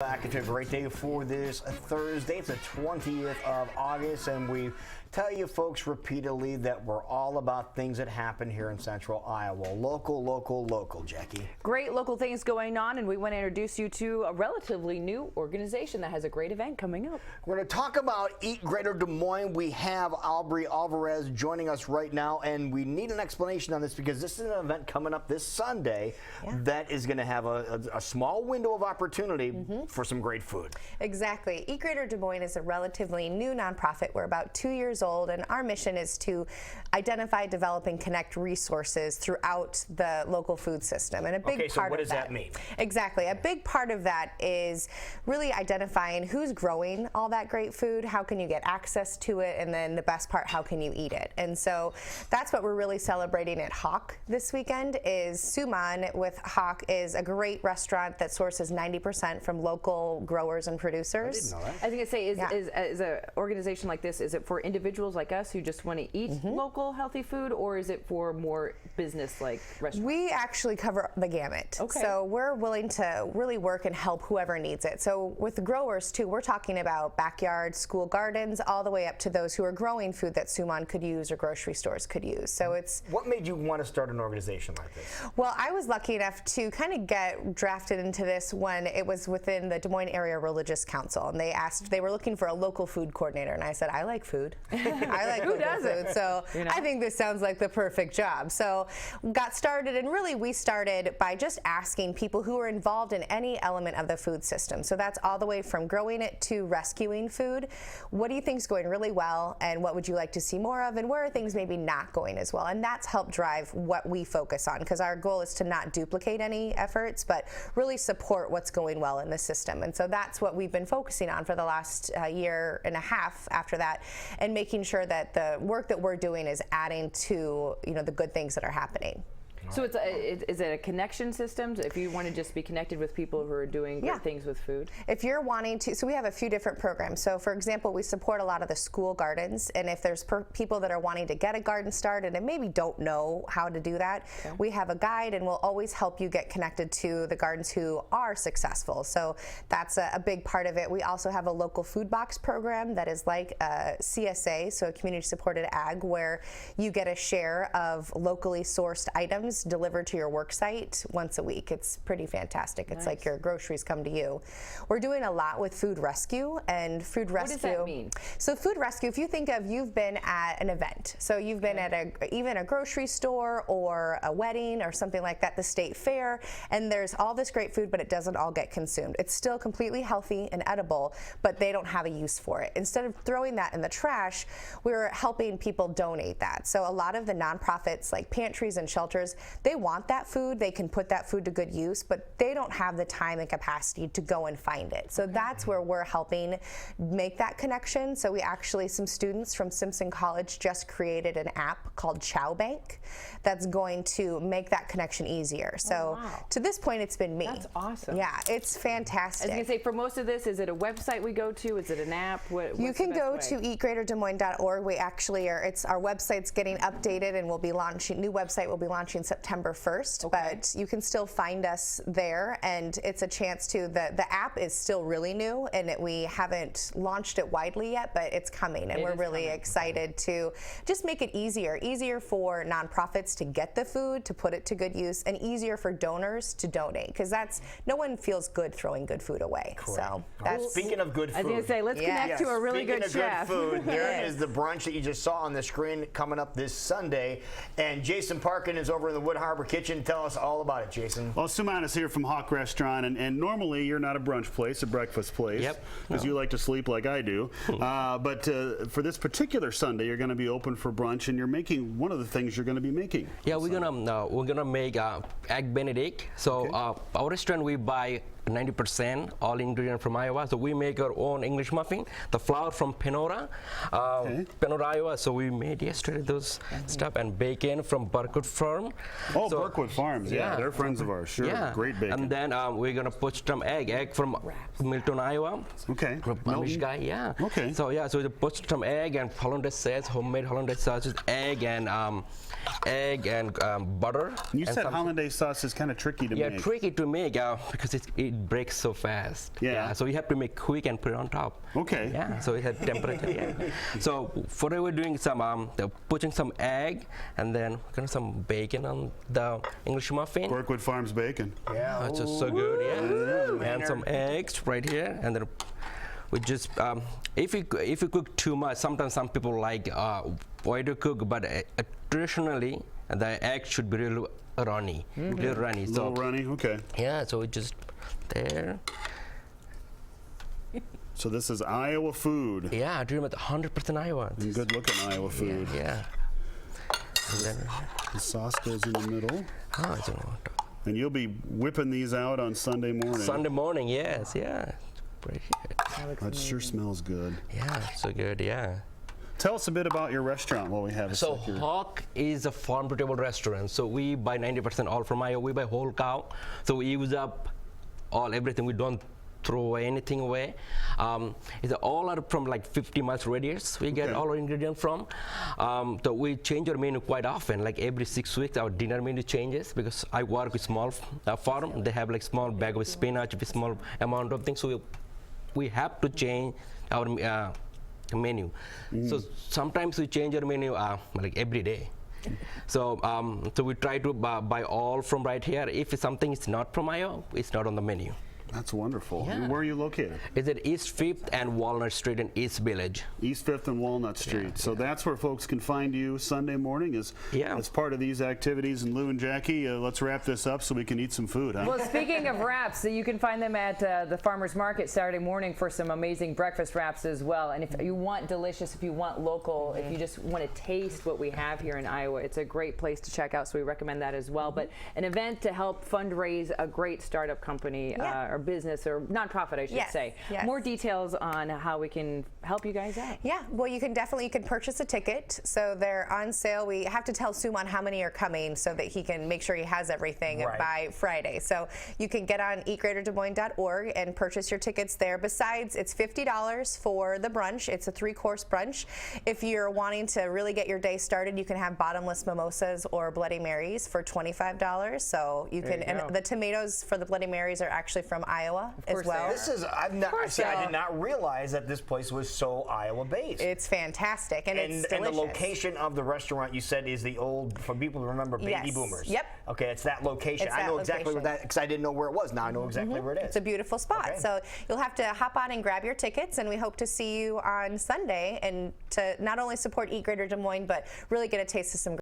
Back. It's a great day for this Thursday. It's the 20th of August, and we tell you folks repeatedly that we're all about things that happen here in Central Iowa. Local, local, local, Jackie. Great local things going on, and we want to introduce you to a relatively new organization that has a great event coming up. We're going to talk about Eat Greater Des Moines. We have Aubrey Alvarez joining us right now, and we need an explanation on this because this is an event coming up this Sunday that is going to have a small window of opportunity for some great food. Exactly. Eat Greater Des Moines is a relatively new nonprofit. We're about 2 years old, and our mission is to identify, develop, and connect resources throughout the local food system. And a big part what of does that mean? Exactly. A big part of that is really identifying who's growing all that great food, how can you get access to it, and then the best part, how can you eat it? And so that's what we're really celebrating at Hawk this weekend. Is Suman with Hawk is a great restaurant that sources 90% from local growers and producers. I didn't know that. I was going to say, is an organization like this, is it for individuals like us who just want to eat local healthy food, or is it for more business-like restaurants? We actually cover the gamut. Okay. So we're willing to really work and help whoever needs it. So with the growers too, we're talking about backyards, school gardens, all the way up to those who are growing food that Suman could use or grocery stores could use. So it's... What made you want to start an organization like this? Well, I was lucky enough to kind of get drafted into this when it was within the Des Moines Area Religious Council, and they were looking for a local food coordinator, and I said, I like food. I like local food, so I think this sounds like the perfect job. So got started, and really we started by just asking people who are involved in any element of the food system. So that's all the way from growing it to rescuing food. What do you think is going really well, and what would you like to see more of, and where are things maybe not going as well? And that's helped drive what we focus on, because our goal is to not duplicate any efforts, but really support what's going well in the system. And so that's what we've been focusing on for the last year and a half after that, and making sure that the work that we're doing is adding to the good things that are happening. So is it a connection system if you want to just be connected with people who are doing great things with food? If you're wanting to, so we have a few different programs. So for example, we support a lot of the school gardens, and if there's people that are wanting to get a garden started and maybe don't know how to do that, we have a guide, and we'll always help you get connected to the gardens who are successful. So that's a big part of it. We also have a local food box program that is like a CSA, so a community supported ag, where you get a share of locally sourced items delivered to your work site once a week. It's pretty fantastic. It's like your groceries come to you. We're doing a lot with food rescue, and food rescue. What does that mean? So food rescue, if you think of, you've been at an event. So you've been at even a grocery store or a wedding or something like that, the state fair, and there's all this great food, but it doesn't all get consumed. It's still completely healthy and edible, but they don't have a use for it. Instead of throwing that in the trash, we're helping people donate that. So a lot of the nonprofits like pantries and shelters, they want that food, they can put that food to good use, but they don't have the time and capacity to go and find it. So that's where we're helping make that connection. So we actually, some students from Simpson College just created an app called Chow Bank that's going to make that connection easier. So to this point, it's been me. That's awesome. Yeah, it's fantastic. I was going to say, for most of this, is it a website we go to? Is it an app? You can go to eatgreaterdesmoines.org. We actually are, our website's getting updated, and we'll be launching, new website will be launching September 1st, but you can still find us there, and it's a chance to, the app is still really new, and we haven't launched it widely yet, but it's coming, and we're really excited to just make it easier for nonprofits to get the food, to put it to good use, and easier for donors to donate, because no one feels good throwing good food away. So that's, speaking of good food, I was going to say, let's connect to a really good chef. Speaking of good food, there is the brunch that you just saw on the screen coming up this Sunday, and Jason Parkin is over in the Wood Harbor Kitchen. Tell us all about it, Jason. Well, Suman is here from Hawk Restaurant, and normally you're not a brunch place, a breakfast place, because you like to sleep like I do. But for this particular Sunday, you're going to be open for brunch, and you're making one of the things you're going to be making. Yeah, we're gonna make egg Benedict. So our restaurant, we buy 90% all ingredient from Iowa. So we make our own English muffin. The flour from Penora, Iowa. So we made yesterday those stuff, and bacon from Burkwood Farm. Oh, so, Burkwood Farms, they're friends of ours. Sure, great bacon. And then we're gonna put some egg from Milton, Iowa. Okay. Amish guy, Okay. So so we put some egg and hollandaise sauce, homemade hollandaise sauce, with egg and butter. You said hollandaise sauce is kind of tricky to make. Yeah, tricky to make because it it breaks so fast. Yeah. So you have to make quick and put it on top. Okay. Yeah. So it had temperature. Yeah. So for we're doing some putting some egg and then some bacon on the English muffin. Brookwood Farms bacon. Yeah. It's just so good. Yeah. And Maynard. some eggs right here, and then we just if you cook too much, sometimes some people like oil to cook, but traditionally the egg should be really runny, really runny. A little runny, okay. Yeah, so it just there. So this is Iowa food. Yeah, I dream at 100% Iowa. Good looking Iowa food. Yeah. And then, The sauce goes in the middle. it's on top. And you'll be whipping these out on Sunday morning. Sunday morning, yes, yeah. Right here. That sure smells good. Yeah, so good, yeah. Tell us a bit about your restaurant while we have a So sec here. Hawk is a farm-to-table restaurant. So we buy 90% all from Iowa. We buy whole cow. So we use up everything. We don't throw anything away. It's all are from like 50 miles radius. We get Okay. all our ingredients from. So we change our menu quite often. Like every 6 weeks, our dinner menu changes because I work with small farm. They have like small bag of spinach with small amount of things. So we have to change our menu. So sometimes we change our menu like every day. So so we try to buy all from right here. If something is not from Iowa, it's not on the menu. That's wonderful. Yeah. And where are you located? Is it East 5th and Walnut Street in East Village? East 5th and Walnut Street. So that's where folks can find you Sunday morning as part of these activities. And Lou and Jackie, let's wrap this up so we can eat some food, huh? Well, speaking of wraps, you can find them at the Farmers Market Saturday morning for some amazing breakfast wraps as well. And if you want delicious, if you want local, if you just want to taste what we have here in Iowa, it's a great place to check out. So we recommend that as well. But an event to help fundraise a great startup company or business or nonprofit, I should say. Yes. More details on how we can help you guys out. Yeah, well, you can purchase a ticket. So they're on sale. We have to tell Suman how many are coming so that he can make sure he has everything by Friday. So you can get on eatgreaterdesmoines.org and purchase your tickets there. Besides, it's $50 for the brunch. It's a 3-course brunch. If you're wanting to really get your day started, you can have bottomless mimosas or Bloody Marys for $25. So you can, and the tomatoes for the Bloody Marys are actually from Iowa as well. This is, I did not realize that this place was so Iowa based. It's fantastic, and it's delicious. And the location of the restaurant, you said, is the old, for people who remember, Baby Boomers. Yep. Okay, it's that location. I know exactly where that, because I didn't know where it was. Now I know exactly where it is. It's a beautiful spot. Okay. So you'll have to hop on and grab your tickets, and we hope to see you on Sunday and to not only support Eat Greater Des Moines, but really get a taste of some